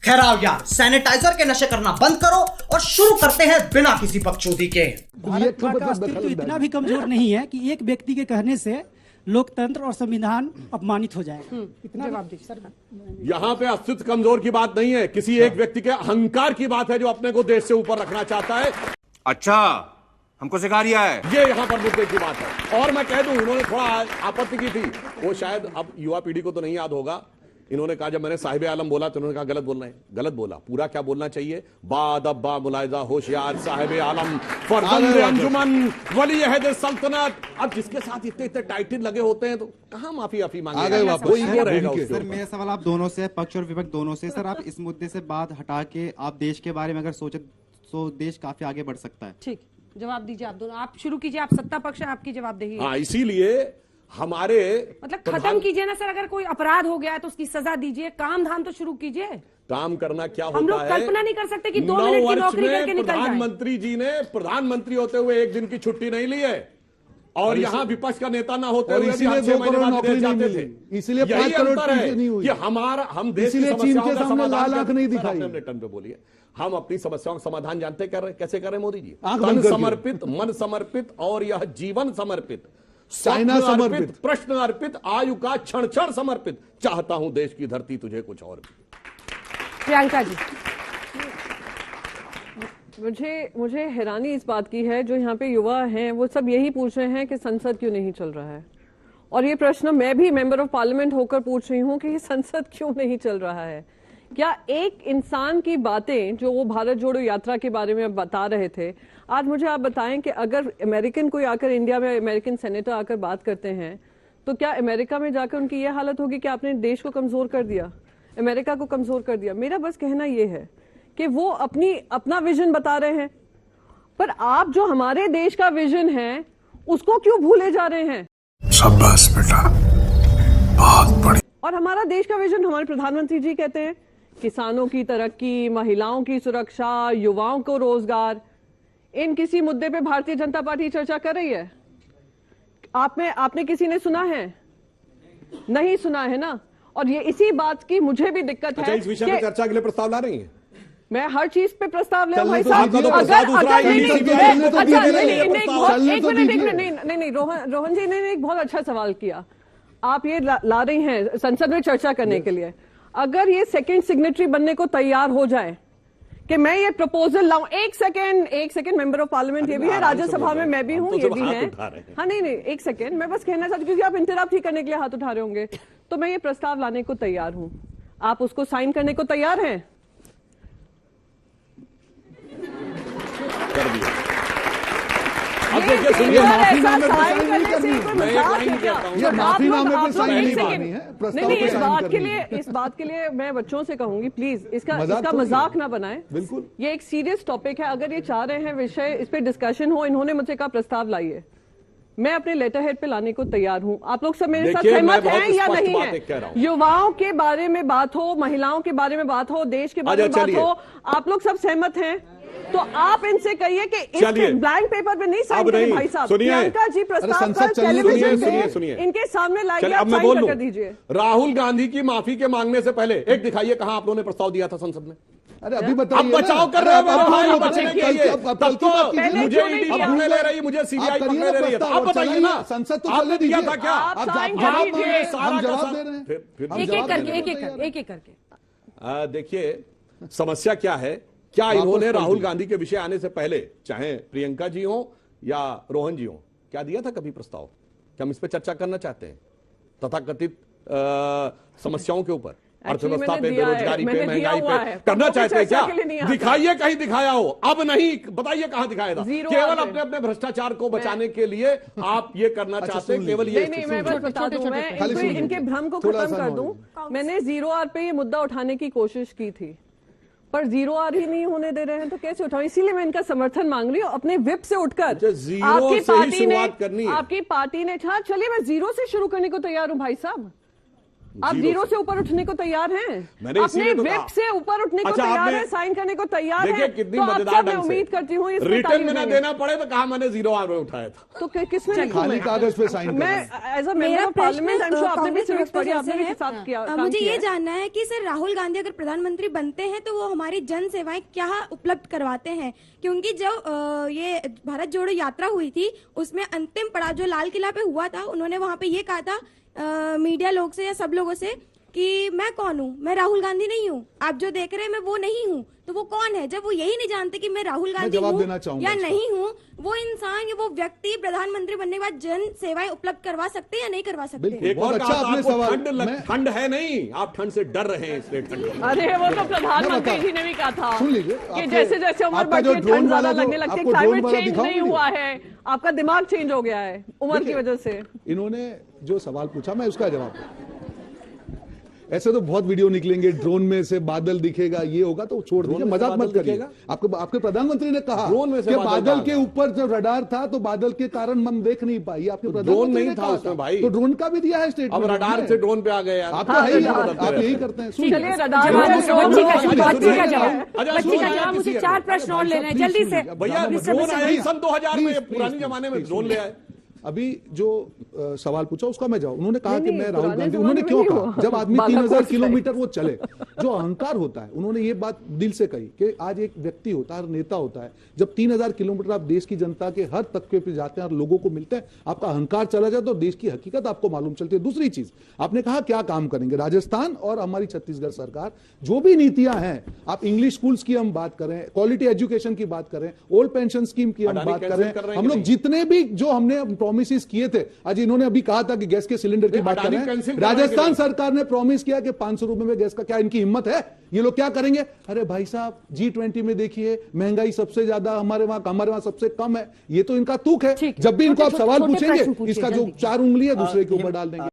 ठहराओ यार, सैनिटाइजर के नशे करना बंद करो और शुरू करते हैं बिना किसी बकचोदी के। भारत का अस्तित्व इतना भी कमजोर नहीं है कि एक व्यक्ति के कहने से लोकतंत्र और संविधान अपमानित हो जाए। इतना जवाब दीजिए सर। यहाँ पे अस्तित्व कमजोर की बात नहीं है, किसी एक व्यक्ति के अहंकार की बात है जो अपने को देश से ऊपर रखना चाहता है। अच्छा, हमको सिखा रिया है ये यहाँ पर मुद्दे की बात है। और मैं कह दूं, उन्होंने थोड़ा आपत्ति की थी, वो शायद अब युवा पीढ़ी को तो नहीं याद होगा। इन्होंने कहा जब मैंने साहिब आलम बोला तो उन्होंने कहा गलत बोलना है। गलत बोला, पूरा क्या बोलना चाहिए? बाद अब्बा मुलायजा होशियार साहिब आलम फरजंद अंजुमन वली अहद सल्तनत। अब जिसके साथ इतने इतने टाइटल लगे होते हैं तो कहाँ माफी मांगे? सर मेरा सवाल आप दोनों से, पक्ष और विपक्ष दोनों से। सर आप इस मुद्दे से बात हटा के आप देश के बारे में अगर सोचे तो देश काफी आगे बढ़ सकता है। ठीक, जवाब दीजिए आप दोनों। आप शुरू कीजिए, आप सत्ता पक्ष है, आपकी जवाबदेही। हाँ, इसीलिए हमारे मतलब खत्म कीजिए ना सर, अगर कोई अपराध हो गया है तो उसकी सजा दीजिए, काम धाम तो शुरू कीजिए। काम करना क्या होता है? हम लोग कल्पना नहीं कर सकते कि 2 मिनट की नौकरी करके निकल जाए। प्रधानमंत्री जी ने प्रधानमंत्री होते हुए एक दिन की छुट्टी नहीं ली है और यहाँ विपक्ष का नेता ना होते हुए इसीलिए 2 करोड़ नौकरी नहीं मिली, इसीलिए 5 करोड़ नहीं हुई। हम देश की चीन के समस्याओं सामने का लाल आंख नहीं दिखाई। रिटर्न पे बोलिए, हम अपनी समस्याओं का समाधान जानते कैसे कर रहे हैं मोदी जी? मन समर्पित और यह जीवन समर्पित, चाइना समर्पित, प्रश्न अर्पित, आयु का क्षण क्षण समर्पित। चाहता हूं देश की धरती तुझे कुछ और भी। प्रियंका जी, मुझे हैरानी इस बात की है, जो यहाँ पे युवा हैं वो सब यही पूछ रहे हैं कि संसद क्यों नहीं चल रहा है। और ये प्रश्न मैं भी मेंबर ऑफ पार्लियामेंट होकर पूछ रही हूँ कि ये संसद क्यों नहीं चल रहा है। क्या एक इंसान की बातें, जो वो भारत जोड़ो यात्रा के बारे में बता रहे थे, आज मुझे आप बताएं कि अगर अमेरिकन कोई आकर इंडिया में, अमेरिकन सेनेटर आकर बात करते हैं तो क्या अमेरिका में जाकर उनकी ये हालत होगी कि आपने देश को कमजोर कर दिया, अमेरिका को कमजोर कर दिया? मेरा बस कहना यह है कि वो अपना विजन बता रहे हैं, पर आप जो हमारे देश का विजन है उसको क्यों भूले जा रहे हैं? शाबाश बेटा, बहुत बढ़िया। और हमारा देश का विजन, हमारे प्रधानमंत्री जी कहते हैं किसानों की तरक्की, महिलाओं की सुरक्षा, युवाओं को रोजगार। इन किसी मुद्दे पे भारतीय जनता पार्टी चर्चा कर रही है? आपने किसी ने सुना है? नहीं सुना है ना। और ये इसी बात की मुझे भी दिक्कत है। इस विषय पर चर्चा के लिए प्रस्ताव ला रही है? मैं हर चीज पे प्रस्ताव ले भाई साहब। नहीं, रोहन जी ने एक बहुत अच्छा सवाल किया। आप ये ला रही हैं संसद में चर्चा करने के लिए। अगर ये सेकंड सिग्नेटरी बनने को तैयार हो जाए कि मैं ये प्रपोजल लाऊं, एक सेकंड, मेंबर ऑफ पार्लियामेंट ये भी है, राज्यसभा में मैं भी हूं, ये भी है। हाँ नहीं, एक सेकंड, मैं बस कहना चाहती हूँ क्योंकि आप इंटरप्ट ही करने के लिए हाथ उठा रहे होंगे। तो मैं ये प्रस्ताव लाने को तैयार हूं, आप उसको साइन करने को तैयार हैं? कर दिया। अब देखिए, सुनिए, माफीनामे पे साइन नहीं करनी है। ये माफीनामे पे साइन नहीं करनी है, प्रस्ताव पे साइन करनी है। इस बात के लिए मैं बच्चों से कहूंगी, प्लीज इसका मजाक ना बनाएं। बिल्कुल, ये एक सीरियस टॉपिक है। अगर ये चाह रहे हैं विषय, इस पे डिस्कशन हो, इन्होंने मुझसे कहा प्रस्ताव लाइए, मैं अपने लेटर हेड पे लाने को तैयार हूं। आप लोग सब मेरे साथ सहमत हैं या नहीं है? युवाओं के बारे में बात हो, महिलाओं के बारे में बात हो, देश के बारे में बात हो, आप लोग सब सहमत हैं? तो आप इनसे कहिए कि इस ब्लैंक पेपर पे नहीं साइन करें भाई साहब। प्रियंका जी प्रस्ताव कल टेलीविजन पे इनके सामने लाइए, आप साइन कर दीजिए। राहुल गांधी की माफी के मांगने से पहले एक दिखाइए कहां आप लोगों ने प्रस्ताव दिया था संसद में? अरे अभी बताइए। अब बचाव कर रहे हो मेरे भाई, बचने के लिए। तब तो मुझे ईडी पकड़ने ले रही, मुझे सीबीआई पकड़ने ले रही है। आप बताइए ना, संसद तो आपने दिया था क्या? आप जवाब दे रहे हैं, हम जवाब दे रहे हैं, एक एक करके। देखिए समस्या क्या है। क्या इन्होंने राहुल गांधी के विषय आने से पहले, चाहे प्रियंका जी हो या रोहन जी हो, क्या दिया था कभी प्रस्ताव कि हम इस पर चर्चा करना चाहते हैं, तथाकथित समस्याओं के ऊपर, अर्थव्यवस्था पे, बेरोजगारी पे, महंगाई पे करना चाहते हैं क्या? दिखाइए, कहीं दिखाया हो। अब नहीं, बताइए कहां दिखाया था? केवल अपने भ्रष्टाचार को बचाने के लिए आप ये करना चाहते हैं, केवल ये। नहीं, मैं बस बता दूं, मैं इनके भ्रम को खत्म कर दूं। मैंने 0 आर पे ये मुद्दा उठाने की कोशिश की थी, पर 0 आर ही नहीं होने दे रहे हैं, तो कैसे उठाऊं? इसीलिए मैं इनका समर्थन मांग रही हूँ अपने विप से उठकर। आपकी पार्टी ने, हाँ चलिए, मैं 0 से शुरू करने को तैयार हूं भाई साहब। आप जीरो से ऊपर उठने को तैयार हैं? मैंने अपने इसीलिए तो विप कहा। से ऊपर उठने को अच्छा, तैयार आपने- है, साइन करने को तैयार है। देखिए कितनी तो आपसे मजेदार मैं ढंग से उम्मीद करती हूँ इसमें रिटर्न तारीफ में ना देंगे। देना पड़े तो कहा मैंने जीरो आर में उठाया था। तो किसमें लिखूं खाली मैं? कागज पे साइन मैं as a member of parliament, I am sure आपने भी सिविक्स पढ़ी, आपने भी साथ किया। मुझे ये जानना है कि सर राहुल गांधी अगर प्रधानमंत्री बनते हैं तो वो हमारी जन सेवाएं क्या उपलब्ध करवाते हैं? क्योंकि जब ये भारत जोड़ो यात्रा हुई थी उसमें अंतिम पड़ाव जो लाल किला पे हुआ था, उन्होंने वहां पे ये कहा था मीडिया लोग से या सब लोगों से कि मैं कौन हूँ, मैं राहुल गांधी नहीं हूँ, आप जो देख रहे हैं मैं वो नहीं हूँ। तो वो कौन है? जब वो यही नहीं जानते कि मैं राहुल गांधी जवाब हूँ देना चाहूंगा या इसका। नहीं हूँ, वो इंसान या वो व्यक्ति प्रधानमंत्री बनने के बाद जन सेवाएं उपलब्ध करवा सकते हैं या नहीं करवा सकते? एक बहुत और अच्छा कहा, आपने आपको सवाल- ठंड मैं- ठंड है नहीं, आप ठंड से डर रहे हैं इसलिए ठंड है। अरे वो तो प्रधानमंत्री मैं जी ने भी कहा था सुन लीजिए, कि आपके- जैसे जैसे उम्र आपका जो बढ़ती है ड्रोन ठंड ज्यादा वाला जो- लगने लगती है। आपको ड्रोन क्लाइमेट वाला चेंज दिखाऊं नहीं मुझे? हुआ है, आपका दिमाग चेंज हो गया है उम्र की देखिए, वजह से। इन्होंने जो सवाल पूछा मैं उसका जवाब दूं। ऐसे तो बहुत वीडियो निकलेंगे, ड्रोन में से बादल दिखेगा, ये होगा, तो छोड़ दीजिए, में से मजाक मत बादल करिए। दिखेगा? आपके प्रधानमंत्री ने कहा ड्रोन में से कि बादल बादल के कहाँ ऊपर जब रडार था तो बादल के कारण हम देख नहीं पाई। आपके ड्रोन प्रधानमंत्री नहीं ने था कहा उसमें भाई। तो ड्रोन का भी दिया है स्टेटमेंट। अब रडार से ड्रोन पे आ गए यार। आप तो हाँ, है ही, रडार। आप यही करते हैं। सुनिए। चलिए रडार जवाब में बच्ची ड्रोन का का जवाब, बच्ची का अच्छा, जवाब, अच्छा, बच्ची का सुनिए, जवाब। मुझे किसी 4 का- प्रश्न और लेने हैं प्लीज जल्दी से। सुनिए। भैया मिस्टर ड्रोन मिस्टर आया ही भाई। सन 2000 में, प्लीज, पुरानी प्लीज, जमाने में प्लीज, ड्रोन ले आए। अभी जो सवाल पूछा उसका मैं जवाब। उन्होंने कहा कि नहीं, मैं राहुल पुराने गांधी, जमाने उन्होंने में क्यों नहीं कहा? हुआ। जब आदमी बालाकोट 3000 से। किलोमीटर वो चले, जो अहंकार होता है, उन्होंने ये बात दिल से कही कि आज एक व्यक्ति होता है, नेता होता है, जब 3000 किलोमीटर आप देश की जनता के हर तबके पे जाते हैं और लोगों को मिलते हैं, आपका अहंकार चला जाए तो देश की हकीकत आपको मालूम चलती है। दूसरी चीज, आपने कहा क्या काम करेंगे? राजस्थान और हमारी छत्तीसगढ़ सरकार जो भी नीतियां हैं, आप इंग्लिश स्कूल्स की हम बात करें, क्वालिटी एजुकेशन की बात करें, ओल्ड पेंशन स्कीम की हम अडानी बात कैंसिल कर करें, रहे हैं हम कि लोग नहीं? जितने भी जो हमने प्रोमिस किए थे, आज इन्होंने अभी कहा था कि गैस के सिलेंडर की नहीं, बात कर अडानी रहे कैंसिल हैं। कर रहे हैं कि राजस्थान नहीं? सरकार ने प्रॉमिस किया कि 500 रुपए में गैस का, क्या इनकी हिम्मत है? ये लोग क्या करेंगे? अरे भाई साहब, G20 में देखिए महंगाई सबसे ज्यादा हमारे वहां सबसे कम है। ये तो इनका तुक है। ठीक है। जब भी इनको आप छोटे- सवाल छोटे प्रश्न पूछेंगे, पूछिए, इसका जो जल्दी। 4 उंगली है दूसरे के ऊपर डाल देंगे।